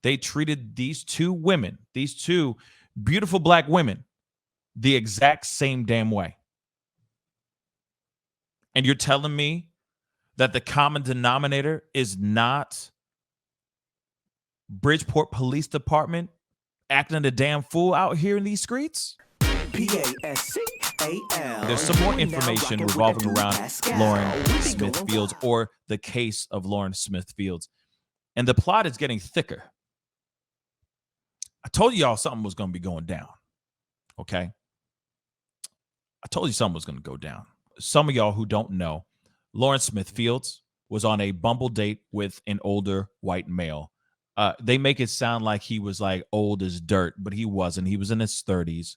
They treated these two women, these two beautiful black women, the exact same damn way. And you're telling me that the common denominator is not Bridgeport Police Department acting a damn fool out here in these streets? Pascal. There's some more information revolving around Lauren Smith Fields, or the case of Lauren Smith Fields. And the plot is getting thicker. I told y'all something was going to be going down. Okay? I told you something was going to go down. Some of y'all who don't know, Lauren Smith Fields was on a Bumble date with an older white male. They make it sound like he was like old as dirt, but he wasn't. He was in his 30s.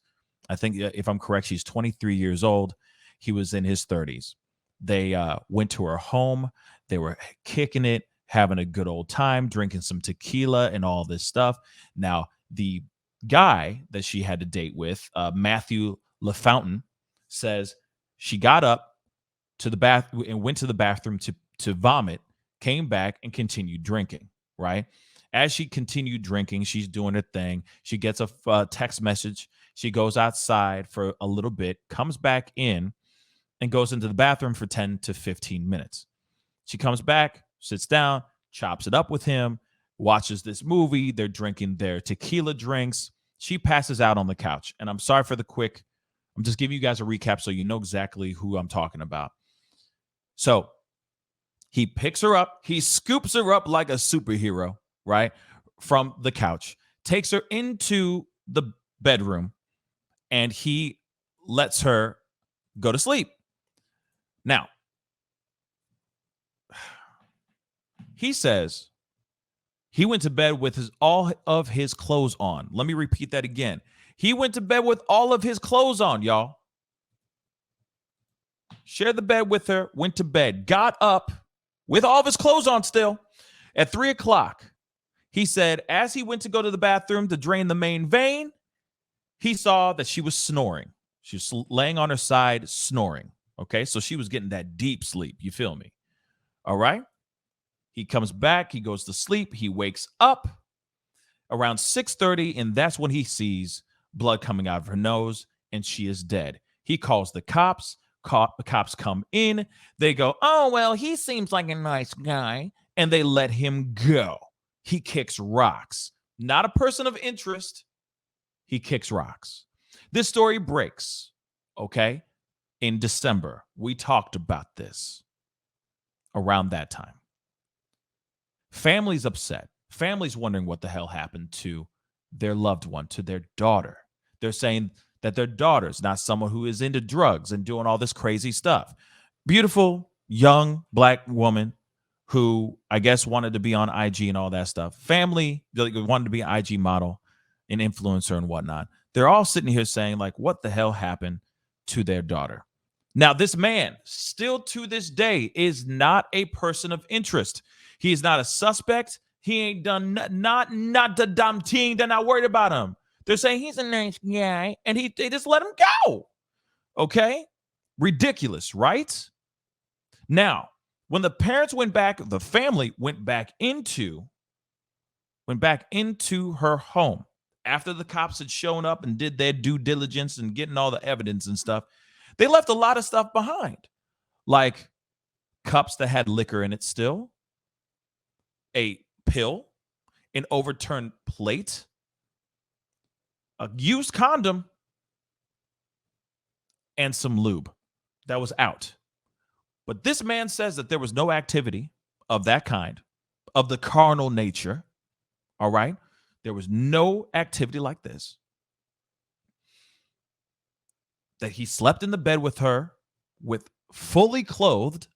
I think, if I'm correct, she's 23 years old. He was in his 30s. They went to her home. They were kicking it, having a good old time, drinking some tequila and all this stuff. Now, the guy that she had to date with, Matthew LaFountain, says she got up to the bath and went to the bathroom to vomit, came back and continued drinking, right? As she continued drinking, she's doing her thing. She gets a text message. She goes outside for a little bit, comes back in, and goes into the bathroom for 10 to 15 minutes. She comes back, sits down, chops it up with him, watches this movie. They're drinking their tequila drinks. She passes out on the couch. And I'm sorry for the quick, I'm just giving you guys a recap so you know exactly who I'm talking about. So he picks her up. He scoops her up like a superhero, right, from the couch, takes her into the bedroom, and he lets her go to sleep. Now, he says he went to bed with all of his clothes on. Let me repeat that again. He went to bed with all of his clothes on, y'all. Shared the bed with her, went to bed, got up with all of his clothes on still. At 3 o'clock, he said as he went to go to the bathroom to drain the main vein, he saw that she was snoring. She was laying on her side, snoring. Okay, so she was getting that deep sleep. You feel me? All right. He comes back. He goes to sleep. He wakes up around 6:30, and that's when he sees blood coming out of her nose, and she is dead. He calls the cops. The cops come in. They go, oh, well, he seems like a nice guy, and they let him go. He kicks rocks. Not a person of interest. He kicks rocks. This story breaks, okay? In December, we talked about this around that time. Families upset. Families wondering what the hell happened to their loved one, to their daughter. They're saying that their daughter's not someone who is into drugs and doing all this crazy stuff. Beautiful, young black woman who I guess wanted to be on IG and all that stuff. Family wanted to be an IG model, an influencer and whatnot. They're all sitting here saying, like, what the hell happened to their daughter? Now, this man, still to this day, is not a person of interest. He is not a suspect. He ain't done not the dumb thing. They're not worried about him. They're saying he's a nice guy, and they just let him go. Okay? Ridiculous, right? Now, when the parents went back, the family went back into her home after the cops had shown up and did their due diligence and getting all the evidence and stuff. They left a lot of stuff behind, like cups that had liquor in it still, a pill, an overturned plate, a used condom, and some lube that was out. But this man says that there was no activity of that kind, of the carnal nature. All right? There was no activity like this. That he slept in the bed with her, with fully clothed,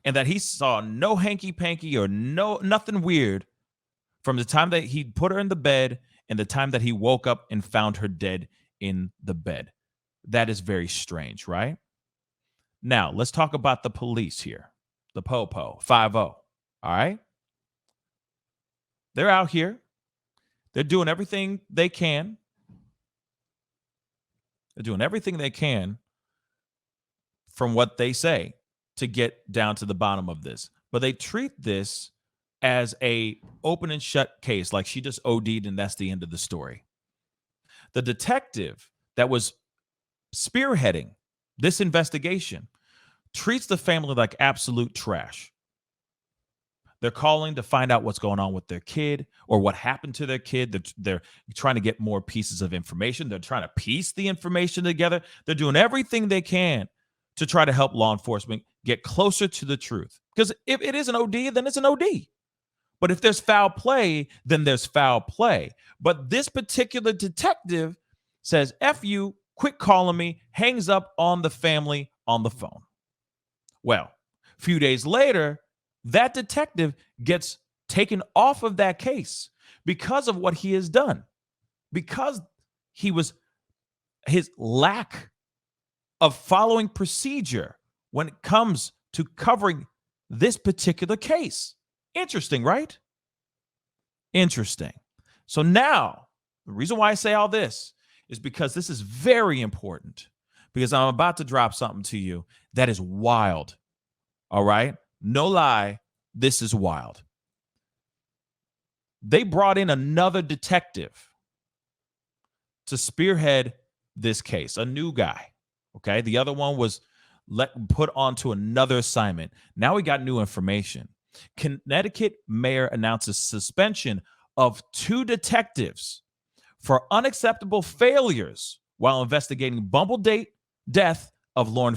and that he saw no hanky-panky or nothing weird from the time that he put her in the bed and the time that he woke up and found her dead in the bed. That is very strange, right? Now, let's talk about the police here. The POPO, 5-0, all right? They're out here. They're doing everything they can. They're doing everything they can from what they say to get down to the bottom of this. But they treat this as a open and shut case, like she just OD'd and that's the end of the story. The detective that was spearheading this investigation treats the family like absolute trash. They're calling to find out what's going on with their kid or what happened to their kid. They're trying to get more pieces of information. They're trying to piece the information together. They're doing everything they can to try to help law enforcement get closer to the truth. Because if it is an OD, then it's an OD. But if there's foul play, then there's foul play. But this particular detective says, F you, quit calling me, hangs up on the family on the phone. Well, a few days later, that detective gets taken off of that case because of what he has done, because his lack of following procedure when it comes to covering this particular case. Interesting, right? Interesting. So now, the reason why I say all this is because this is very important, because I'm about to drop something to you that is wild. All right? No lie, this is wild. They brought in another detective to spearhead this case, a new guy. Okay? The other one was put onto another assignment. Now we got new information. Connecticut mayor announces suspension of 2 detectives for unacceptable failures while investigating bumble death of Lauren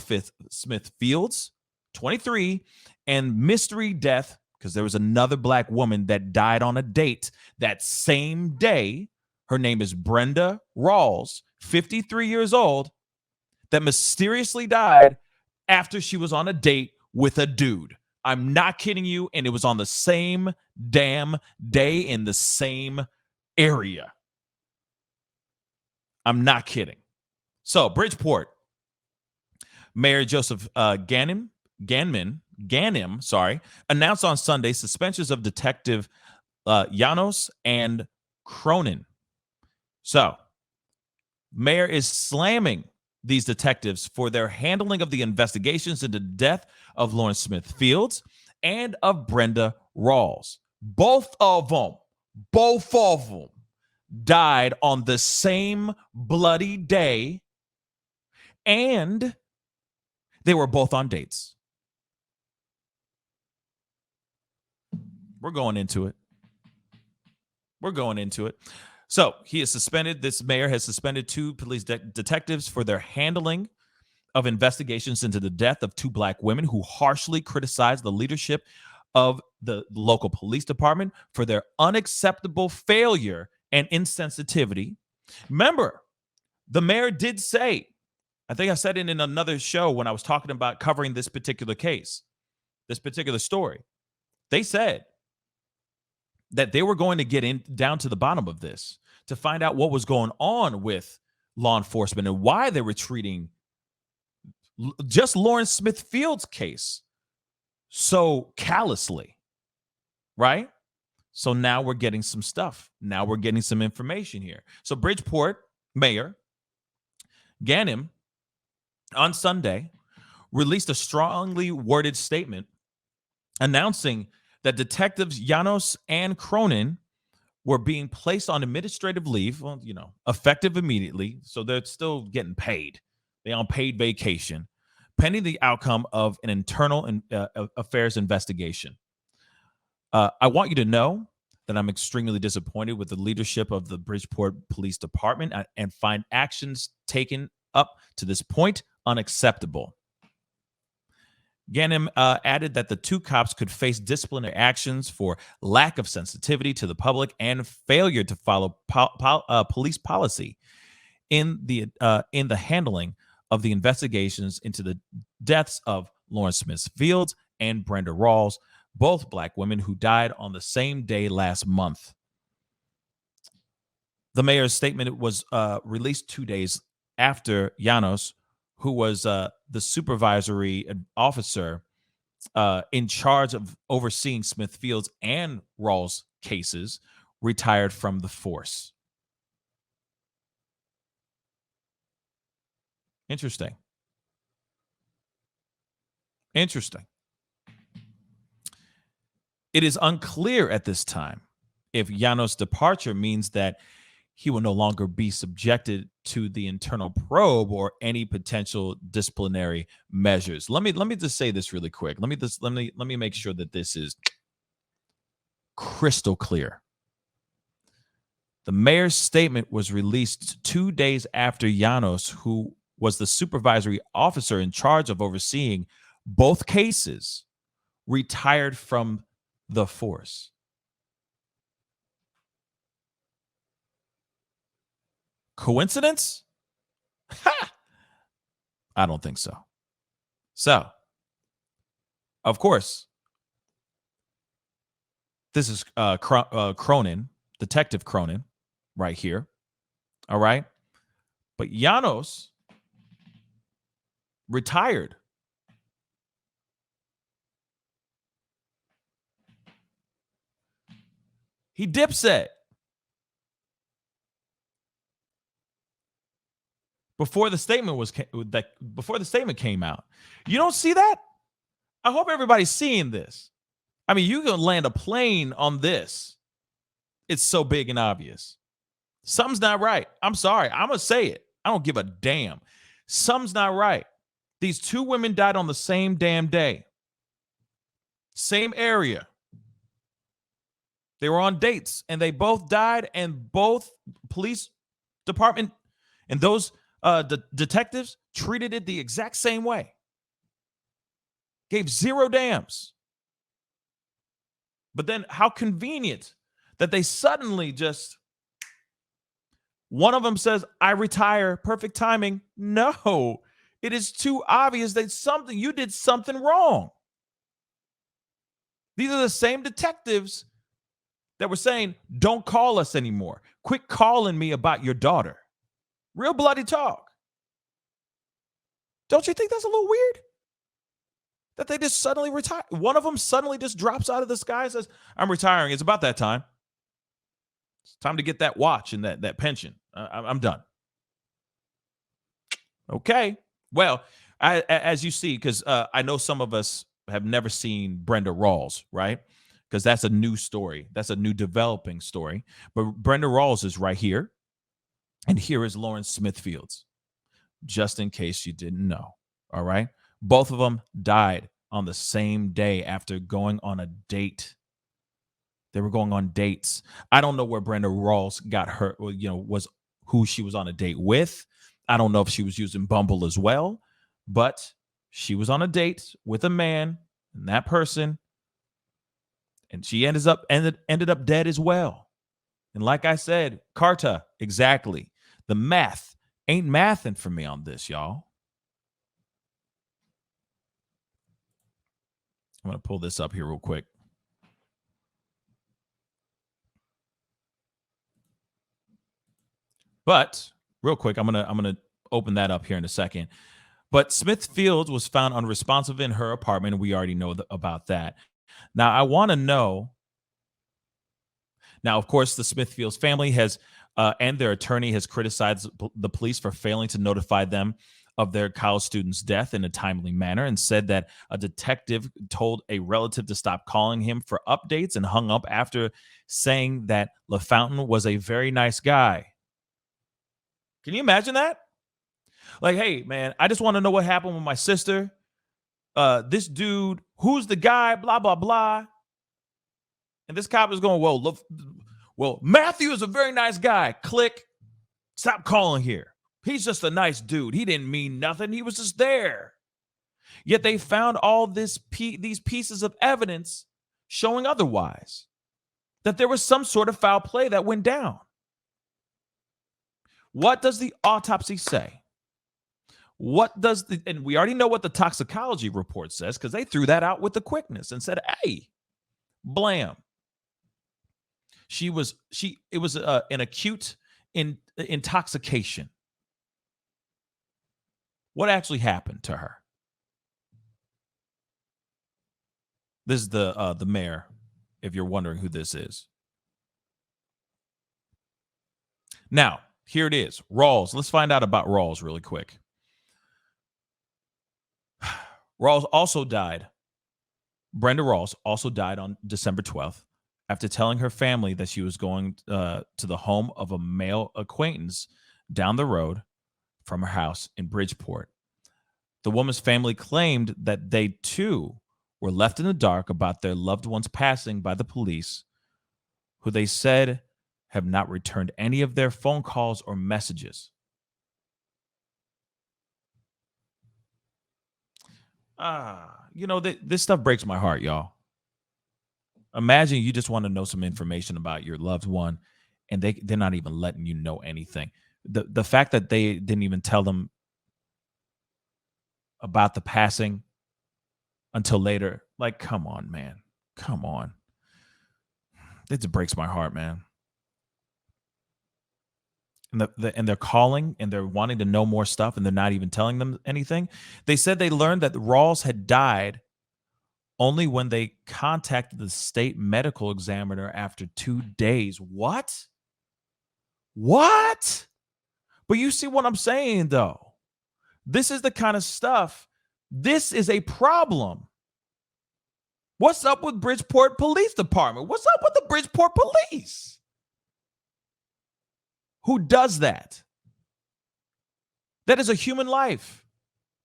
Smith Fields, 23, and mystery death, because there was another black woman that died on a date that same day. Her name is Brenda Rawls, 53 years old, that mysteriously died after she was on a date with a dude. I'm not kidding you. And it was on the same damn day in the same area. I'm not kidding. So Bridgeport Mayor Joseph Ganim, announced on Sunday suspensions of Detective Llanos and Cronin. So, Mayor is slamming these detectives for their handling of the investigations into the death of Lauren Smith Fields and of Brenda Rawls. Both of them died on the same bloody day, and they were both on dates. We're going into it. So he has suspended, this mayor has suspended 2 police detectives for their handling of investigations into the death of 2 black women who harshly criticized the leadership of the local police department for their unacceptable failure and insensitivity. Remember, the mayor did say, I think I said it in another show when I was talking about covering this particular case, this particular story. They said that they were going to get down to the bottom of this to find out what was going on with law enforcement and why they were treating just Lauren Smith Fields' case so callously, right? So now we're getting some stuff. Now we're getting some information here. So Bridgeport Mayor Ganim on Sunday released a strongly worded statement announcing that detectives Llanos and Cronin were being placed on administrative leave, well, effective immediately. So they're still getting paid. They're on paid vacation, pending the outcome of an internal affairs investigation. I want you to know that I'm extremely disappointed with the leadership of the Bridgeport Police Department and find actions taken up to this point unacceptable. Ganim added that the 2 cops could face disciplinary actions for lack of sensitivity to the public and failure to follow police policy in the handling of the investigations into the deaths of Lauren Smith Fields and Brenda Rawls, both black women who died on the same day last month. The mayor's statement was released 2 days after Llanos, who was the supervisory officer in charge of overseeing Smith Fields and Rawls cases, retired from the force. Interesting. It is unclear at this time if Llanos' departure means that he will no longer be subjected to the internal probe or any potential disciplinary measures. Let me just say this really quick. Let me make sure that this is crystal clear. The mayor's statement was released 2 days after Llanos, who was the supervisory officer in charge of overseeing both cases, retired from the force. Coincidence? Ha! I don't think so. So, of course, this is Cronin, Detective Cronin, right here. All right. But Llanos retired. He dipset. Before the statement came out. You don't see that? I hope everybody's seeing this. I mean, you can land a plane on this. It's so big and obvious. Something's not right. I'm sorry. I'm going to say it. I don't give a damn. Something's not right. These two women died on the same damn day. Same area. They were on dates and they both died, and both police department and those detectives treated it the exact same way. Gave zero damns. But then how convenient that they suddenly just, one of them says, I retire, perfect timing. No, it is too obvious that you did something wrong. These are the same detectives that were saying, don't call us anymore. Quit calling me about your daughter. Real bloody talk. Don't you think that's a little weird? That they just suddenly retire. One of them suddenly just drops out of the sky and says, I'm retiring. It's about that time. It's time to get that watch and that pension. I'm done. Okay. Well, as you see, because I know some of us have never seen Brenda Rawls, right? Because that's a new story. That's a new developing story. But Brenda Rawls is right here. And here is Lauren Smithfields, just in case you didn't know. All right. Both of them died on the same day after going on a date. They were going on dates. I don't know where Brenda Rawls got her, was who she was on a date with. I don't know if she was using Bumble as well, but she was on a date with a man, and that person, and she ended up dead as well. And like I said, Carta, exactly. The math ain't mathing for me on this, y'all. I'm going to pull this up here real quick. But real quick, I'm gonna open that up here in a second. But Smithfield was found unresponsive in her apartment. We already know about that. Now, I want to know. Now, of course, the Smithfields family has and their attorney has criticized the police for failing to notify them of their college student's death in a timely manner, and said that a detective told a relative to stop calling him for updates and hung up after saying that LaFountain was a very nice guy. Can you imagine that? Like, hey, man, I just want to know what happened with my sister. This dude, who's the guy, blah, blah, blah. And this cop is going, well, Matthew is a very nice guy. Click. Stop calling here. He's just a nice dude. He didn't mean nothing. He was just there. Yet they found all these pieces of evidence showing otherwise, that there was some sort of foul play that went down. What does the autopsy say? And we already know what the toxicology report says, because they threw that out with the quickness and said, hey, blam. It was an acute intoxication. What actually happened to her? This is the mayor, if you're wondering who this is. Now, here it is. Rawls. Let's find out about Rawls really quick. Rawls also died Brenda Rawls also died on December 12th after telling her family that she was going to the home of a male acquaintance down the road from her house in Bridgeport. The woman's family claimed that they too were left in the dark about their loved one's passing by the police, who they said have not returned any of their phone calls or messages. This stuff breaks my heart, y'all. Imagine you just want to know some information about your loved one, and they're not even letting you know anything. The fact that they didn't even tell them about the passing until later, like, come on, man. Come on. It just breaks my heart, man. And they're calling and they're wanting to know more stuff, and they're not even telling them anything. They said they learned that Rawls had died only when they contacted the state medical examiner after 2 days. What? But you see what I'm saying, though? This is the kind of stuff. This is a problem. What's up with Bridgeport Police Department? What's up with the Bridgeport Police? Who does that? That is a human life.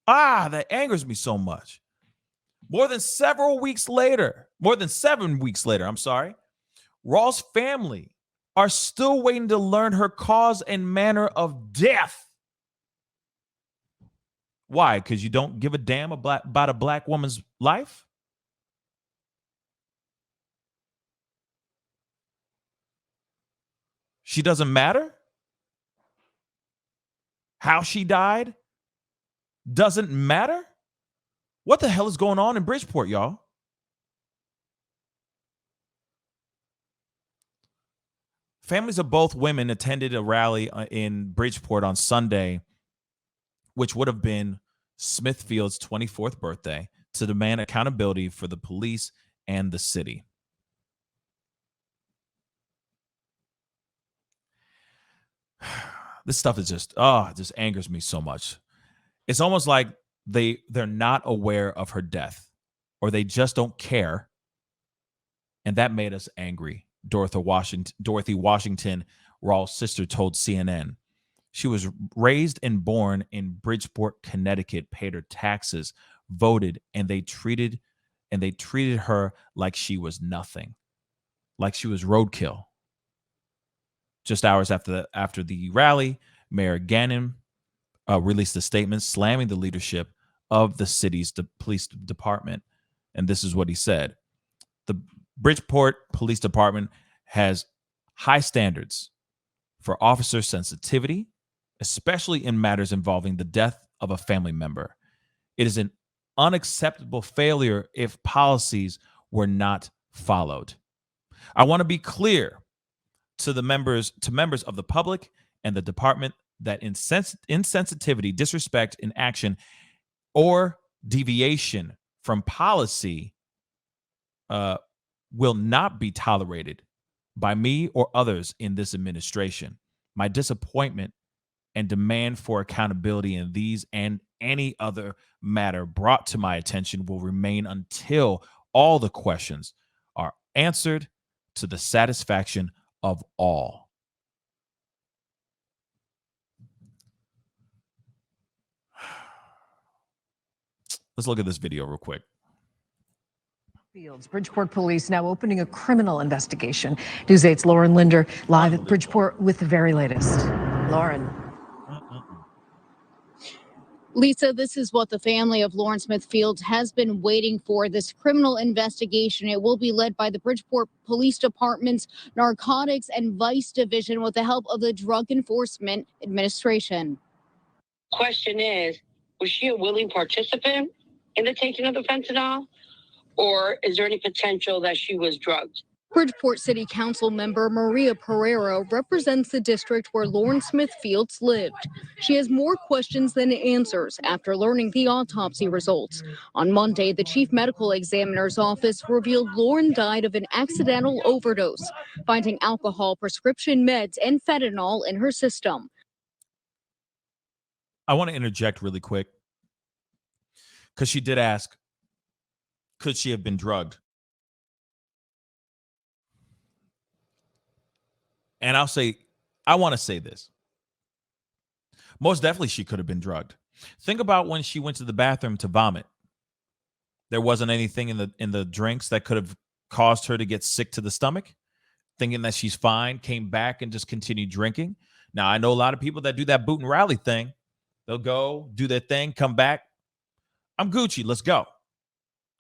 That angers me so much. More than 7 weeks later, Rawls' family are still waiting to learn her cause and manner of death. Why? Because you don't give a damn about a black woman's life? She doesn't matter? How she died doesn't matter? What the hell is going on in Bridgeport, y'all? Families of both women attended a rally in Bridgeport on Sunday, which would have been Smithfield's 24th birthday, to demand accountability for the police and the city. This stuff is just angers me so much. It's almost like they're not aware of her death, or they just don't care. And that made us angry. Dorothy Washington, Rawls' sister, told CNN. She was raised and born in Bridgeport, Connecticut, paid her taxes, voted, and they treated her like she was nothing, like she was roadkill. Just hours after the rally, Mayor Ganim released a statement slamming the leadership of the city's police department. And this is what he said. The Bridgeport Police Department has high standards for officer sensitivity, especially in matters involving the death of a family member. It is an unacceptable failure if policies were not followed. I want to be clear to members of the public and the department that insensitivity, disrespect, inaction, or deviation from policy will not be tolerated by me or others in this administration. My disappointment and demand for accountability in these and any other matter brought to my attention will remain until all the questions are answered to the satisfaction of all. Let's look at this video real quick. Bridgeport Police now opening a criminal investigation. News 8's Lauren Linder live at Bridgeport with the very latest. Lauren. Lisa, this is what the family of Lauren Smithfield has been waiting for, this criminal investigation. It will be led by the Bridgeport Police Department's Narcotics and Vice Division with the help of the Drug Enforcement Administration. Question is, was she a willing participant in the taking of the fentanyl? Or is there any potential that she was drugged? Bridgeport City Council member Maria Pereira represents the district where Lauren Smithfields lived. She has more questions than answers after learning the autopsy results. On Monday, the chief medical examiner's office revealed Lauren died of an accidental overdose, finding alcohol, prescription meds, and fentanyl in her system. I want to interject really quick because she did ask, could she have been drugged? And I want to say this. Most definitely she could have been drugged. Think about when she went to the bathroom to vomit. There wasn't anything in the drinks that could have caused her to get sick to the stomach, thinking that she's fine, came back and just continued drinking. Now, I know a lot of people that do that boot and rally thing. They'll go, do their thing, come back. I'm Gucci. Let's go.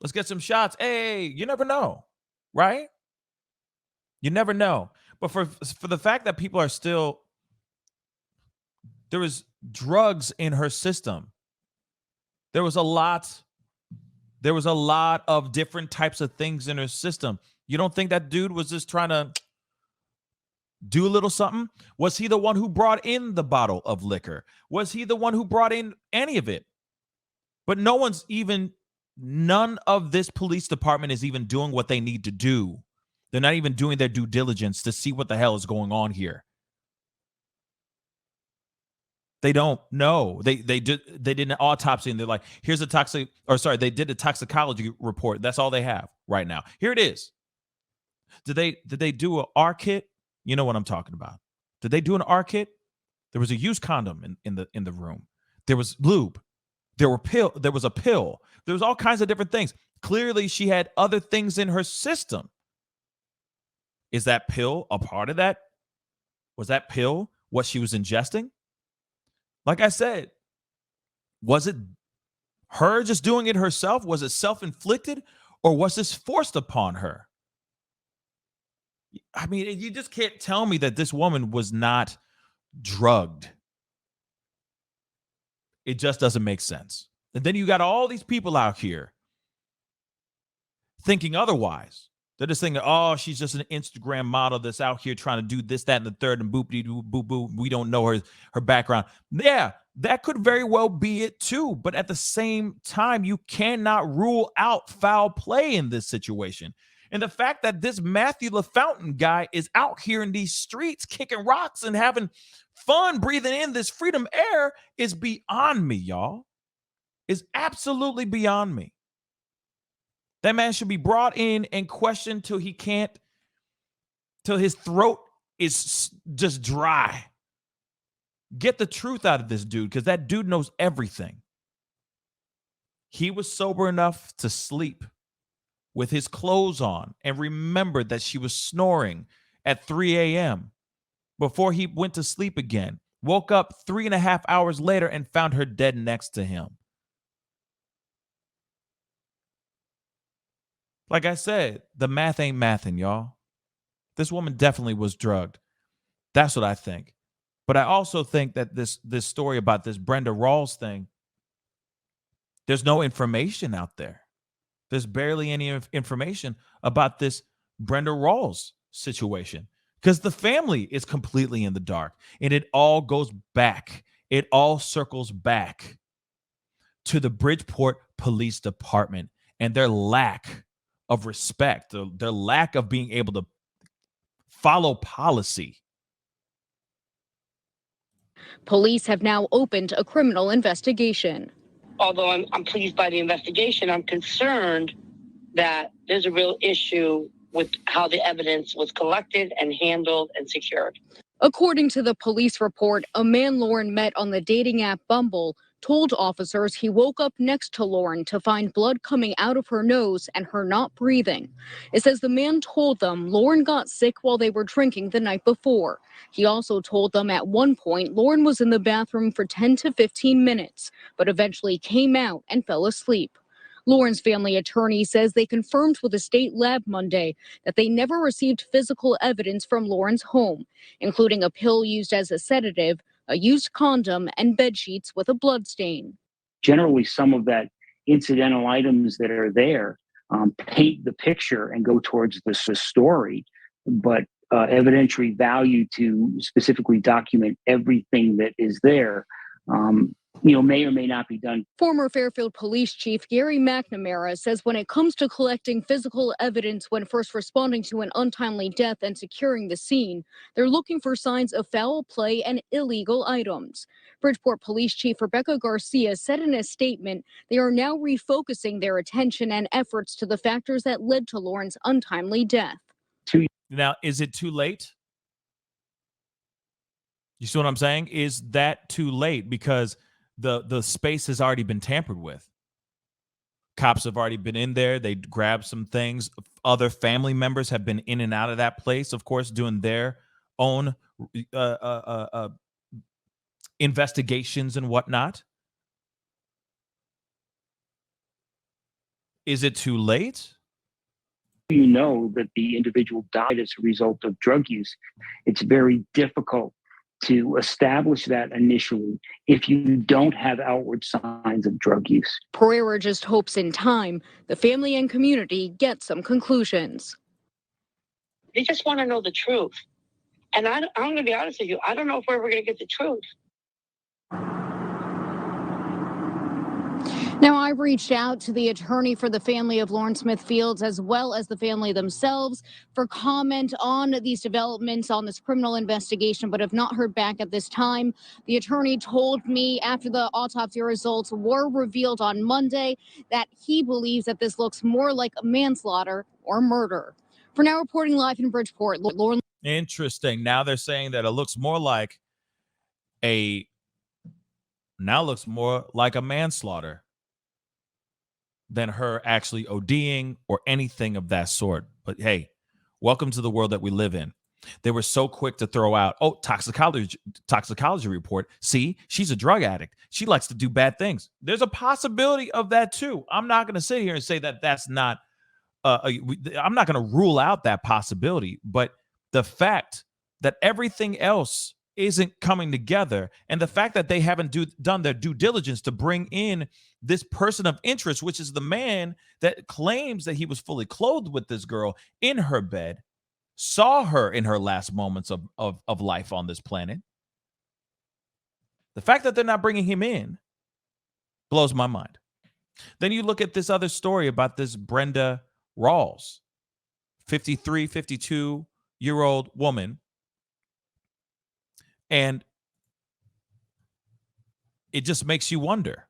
Let's get some shots. Hey, you never know, right? You never know. But for the fact that people are still, there was drugs in her system. There was a lot of different types of things in her system. You don't think that dude was just trying to do a little something? Was he the one who brought in the bottle of liquor? Was he the one who brought in any of it? But none of this police department is even doing what they need to do. They're not even doing their due diligence to see what the hell is going on here. They don't know. They did an autopsy and they're like, here's a they did a toxicology report. That's all they have right now. Here it is. Did they do an R kit? You know what I'm talking about. Did they do an R kit? There was a used condom in the room. There was lube. There was a pill. There was all kinds of different things. Clearly, she had other things in her system. Is that pill a part of that? Was that pill what she was ingesting? Like I said, was it her just doing it herself? Was it self-inflicted? Or was this forced upon her? I mean, you just can't tell me that this woman was not drugged. It just doesn't make sense. And then you got all these people out here thinking otherwise. They're just thinking, oh, she's just an Instagram model that's out here trying to do this, that, and the third, and boop. We don't know her background. Yeah, that could very well be it too. But at the same time, you cannot rule out foul play in this situation. And the fact that this Matthew LaFountain guy is out here in these streets kicking rocks and having fun breathing in this freedom air is beyond me, y'all. Is absolutely beyond me. That man should be brought in and questioned till his throat is just dry. Get the truth out of this dude, because that dude knows everything. He was sober enough to sleep with his clothes on and remembered that she was snoring at 3 a.m. before he went to sleep again. Woke up 3.5 hours later and found her dead next to him. Like I said, the math ain't mathin', y'all. This woman definitely was drugged. That's what I think. But I also think that this story about this Brenda Rawls thing, there's no information out there. There's barely any information about this Brenda Rawls situation because the family is completely in the dark. And it all goes back. It all circles back to the Bridgeport Police Department and their lack of respect, their lack of being able to follow policy. Police have now opened a criminal investigation. Although I'm pleased by the investigation, I'm concerned that there's a real issue with how the evidence was collected and handled and secured. According to the police report, a man Lauren met on the dating app Bumble told officers he woke up next to Lauren to find blood coming out of her nose and her not breathing. It says the man told them Lauren got sick while they were drinking the night before. He also told them at one point Lauren was in the bathroom for 10 to 15 minutes, but eventually came out and fell asleep. Lauren's family attorney says they confirmed with a state lab Monday that they never received physical evidence from Lauren's home, including a pill used as a sedative, a used condom, and bed sheets with a blood stain. Generally, some of that incidental items that are there paint the picture and go towards the story, but evidentiary value to specifically document everything that is there may or may not be done. Former Fairfield Police Chief Gary McNamara says when it comes to collecting physical evidence when first responding to an untimely death and securing the scene, they're looking for signs of foul play and illegal items. Bridgeport Police Chief Rebecca Garcia said in a statement they are now refocusing their attention and efforts to the factors that led to Lauren's untimely death. Now, is it too late? You see what I'm saying? Is that too late? Because the space has already been tampered with. Cops have already been in there. They grabbed some things. Other family members have been in and out of that place, of course, doing their own investigations and whatnot. Is it too late? You know that the individual died as a result of drug use. It's very difficult to establish that initially if you don't have outward signs of drug use. Pereira just hopes in time the family and community get some conclusions. They just want to know the truth. And I'm going to be honest with you, I don't know if we're ever going to get the truth. Now, I reached out to the attorney for the family of Lauren Smith Fields, as well as the family themselves, for comment on these developments on this criminal investigation, but have not heard back at this time. The attorney told me after the autopsy results were revealed on Monday that he believes that this looks more like a manslaughter or murder. For now, reporting live in Bridgeport, Lauren. Interesting. Now they're saying that it looks more like a manslaughter than her actually ODing or anything of that sort. But hey, welcome to the world that we live in. They were so quick to throw out, toxicology report. See, she's a drug addict. She likes to do bad things. There's a possibility of that too. I'm not going to sit here and say that that's not, I'm not going to rule out that possibility, but the fact that everything else isn't coming together, and the fact that they haven't done their due diligence to bring in this person of interest, which is the man that claims that he was fully clothed with this girl in her bed, saw her in her last moments of life on this planet. The fact that they're not bringing him in blows my mind. Then you look at this other story about this Brenda Rawls, 53, 52-year-old woman. And it just makes you wonder.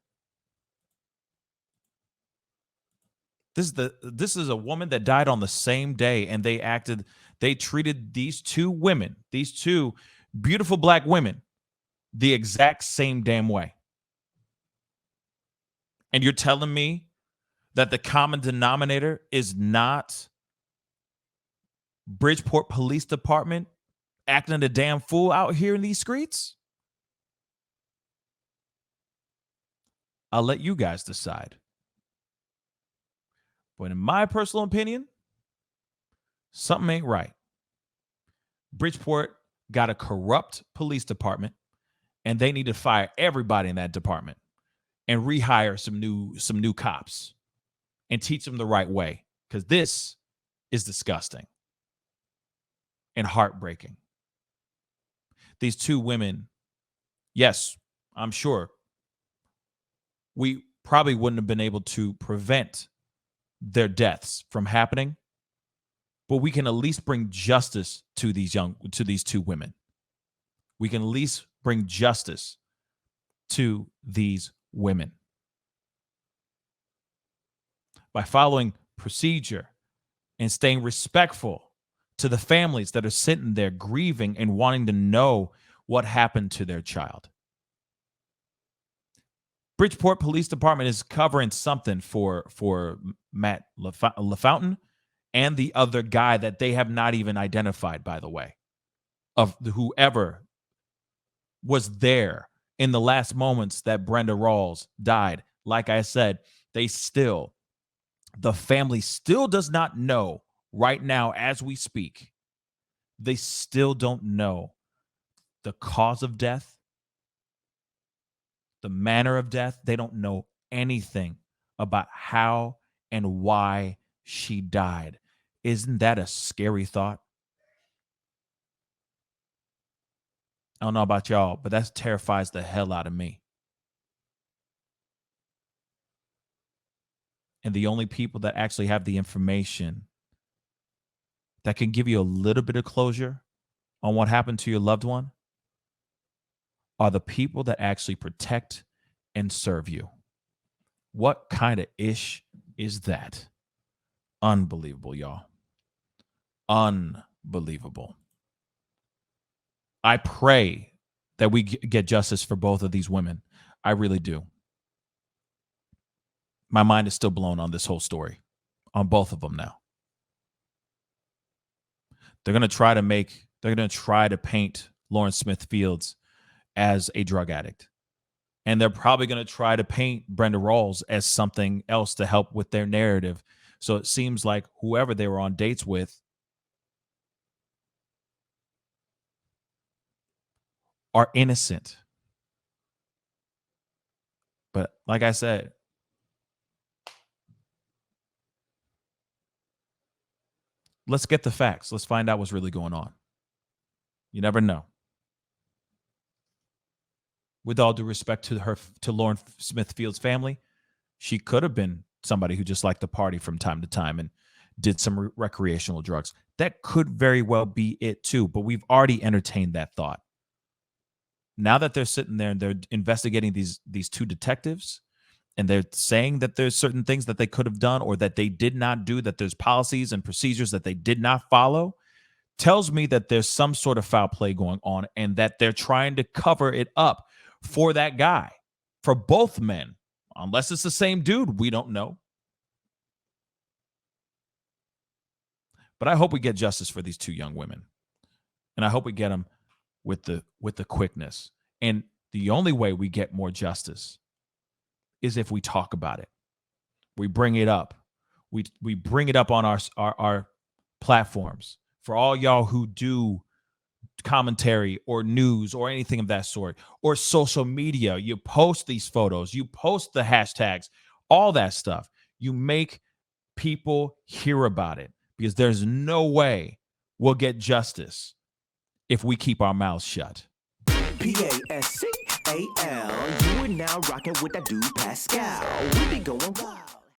This is a woman that died on the same day, and they treated these two women, these two beautiful black women, the exact same damn way. And you're telling me that the common denominator is not Bridgeport Police Department acting a damn fool out here in these streets? I'll let you guys decide. But in my personal opinion, something ain't right. Bridgeport got a corrupt police department, and they need to fire everybody in that department and rehire some new cops and teach them the right way, because this is disgusting and heartbreaking. These two women, yes, I'm sure we probably wouldn't have been able to prevent their deaths from happening, but we can at least bring justice to these two women. We can at least bring justice to these women by following procedure and staying respectful to the families that are sitting there grieving and wanting to know what happened to their child. Bridgeport Police Department is covering something for Matt LaFountain and the other guy that they have not even identified, by the way, of whoever was there in the last moments that Brenda Rawls died. Like I said, the family still does not know right now as we speak. They still don't know the cause of death, the manner of death. They don't know anything about how and why she died. Isn't that a scary thought? I don't know about y'all, but that terrifies the hell out of me. And the only people that actually have the information that can give you a little bit of closure on what happened to your loved one are the people that actually protect and serve you. What kind of ish is that? Unbelievable, y'all. Unbelievable. I pray that we get justice for both of these women. I really do. My mind is still blown on this whole story, on both of them now. They're going to try to paint Lauren Smith Fields as a drug addict. And they're probably going to try to paint Brenda Rawls as something else to help with their narrative. So it seems like whoever they were on dates with are innocent. But like I said, let's get the facts. Let's find out what's really going on. You never know. With all due respect to Lauren Smith Fields' family, she could have been somebody who just liked to party from time to time and did some recreational drugs. That could very well be it too, but we've already entertained that thought. Now that they're sitting there and they're investigating these two detectives, and they're saying that there's certain things that they could have done or that they did not do, that there's policies and procedures that they did not follow, tells me that there's some sort of foul play going on and that they're trying to cover it up for that guy, for both men. Unless it's the same dude, we don't know. But I hope we get justice for these two young women. And I hope we get them with the quickness. And the only way we get more justice is if we talk about it. We bring it up. We bring it up on our platforms. For all y'all who do commentary or news or anything of that sort, or social media, you post these photos, you post the hashtags, all that stuff. You make people hear about it, because there's no way we'll get justice if we keep our mouths shut. Pascal, you are now rocking with that dude Pascal. We be going wild.